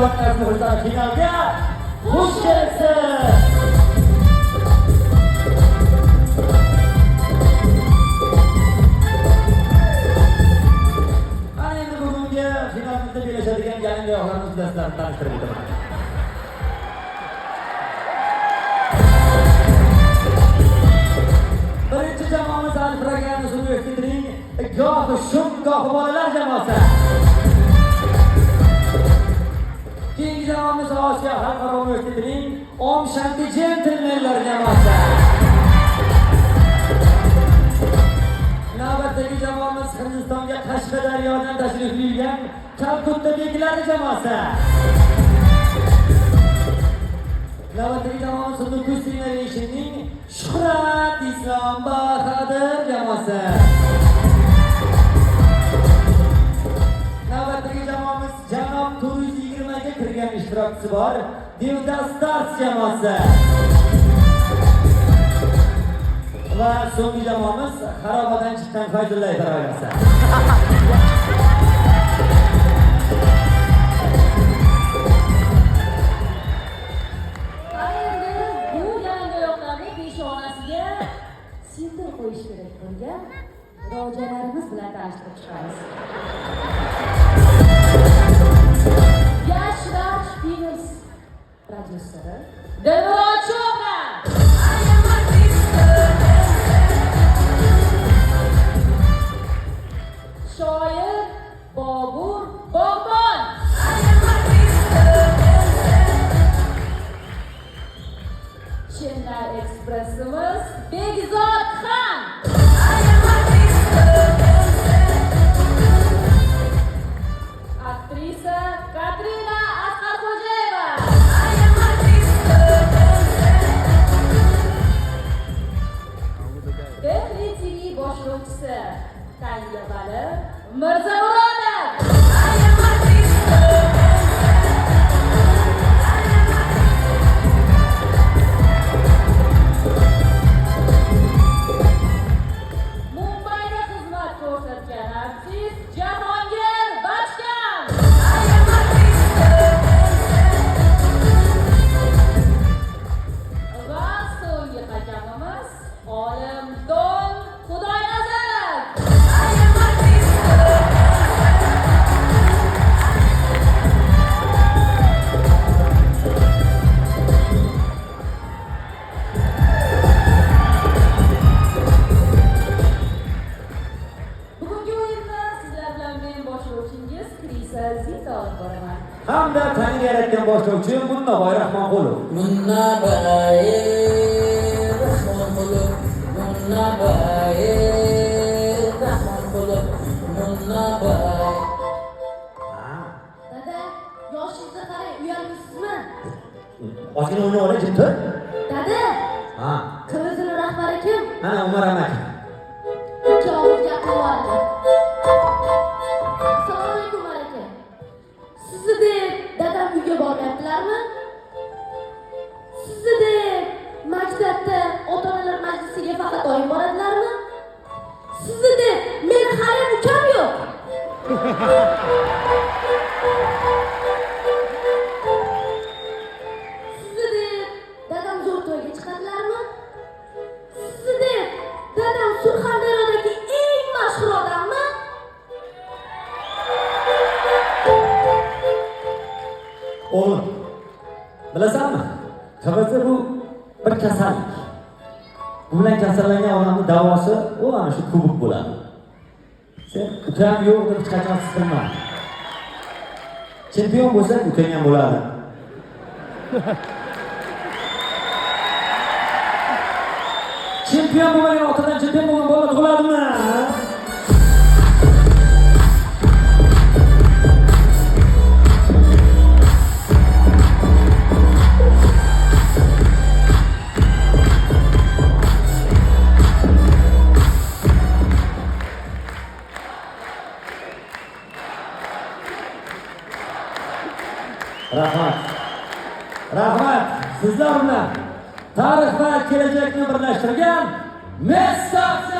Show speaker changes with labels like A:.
A: o'tkazib o'tgan finalga xush kelibsiz. Ana endi bugungi finalimizda belashadigan yalingoyoqlarimiz bilan sizlarni tanishtirib o'taman. Birinchi jamoamiz Al-Fraganus universitetining gohi shum gohi bolalar jamoasi. Ikkinchi jamoamiz Osiyo xalqaro universitetining Om Shanti Gentlemenlar jamoasi. Navbatdagi jamoamiz Hindistonga Qashqadaryodan tashrif buyurgan Kalkutta beklar jamoasi. Navbatdagi jamoamiz Nukus Innovation'ning Shuhrat Islom Bahadur jamoasi. Navbatdagi jamoamiz Janob 420 ga kirgan ishtirokchisi bor Devdas Stars jamoasi. Va so'nggi jamoamiz Xarobadan chiqqan Fayzullayev oilasi.
B: Sintir qo'yish kerak bo'lgan rojalarimiz bilan tanishtirib chiqamiz. Yash Raj Films prodyuseri Dilrod Chopra. Shoir Bobur Bog'bon. Chennar Ekspressimiz Begzod Xon. Aktrisa Katrina Asqarxo'jayeva. TV boshlovchisi Tayyibali Mirzamurodov.
A: Hamda tangi yaratgan boshlovchi Munnaboy Rahmonqulov.
C: Munnaboy Rahmonqulov. Munnaboy Rahmonqulov. Munnaboy.
B: Dada, yoshingizga qarang, uyalmaysizmi?
A: Ozgina o'ynab olay, jim tur.
B: Dada.
A: Ha.
B: Qirg'izlar rahbari kim?
A: Mana Umar amaki.
B: Ikkovimiz gapirib. Assalomu alaykum aka. Sizni deb dadam uyga boryaptilarmi? Sizni deb maktabda ota-onalar majlisiga faqat oyim boradilarmi? Sizni deb meni hali ukam yo'q. Sizni deb dadam zo'r to'yga chiqadilarmi? Sizni deb dadam Surxondaryodagi eng mashhur odammi?
A: Oğlum, bilasanmi? Qabazda bu bir kasallik. Bu bilan kasallangan odamning davosi o ana shu kubok bo'ladi. Sen ukam yo'q deb hech qachon siqilma. Chempion bo'lsa ukang ham bo'ladi. Chempion bo'lmagan otadan chempion bo'lgan bola tug'iladimi? Rahmat. Rahmat. Sizlar bilan tarix va kelajakni birlashtirgan Messasi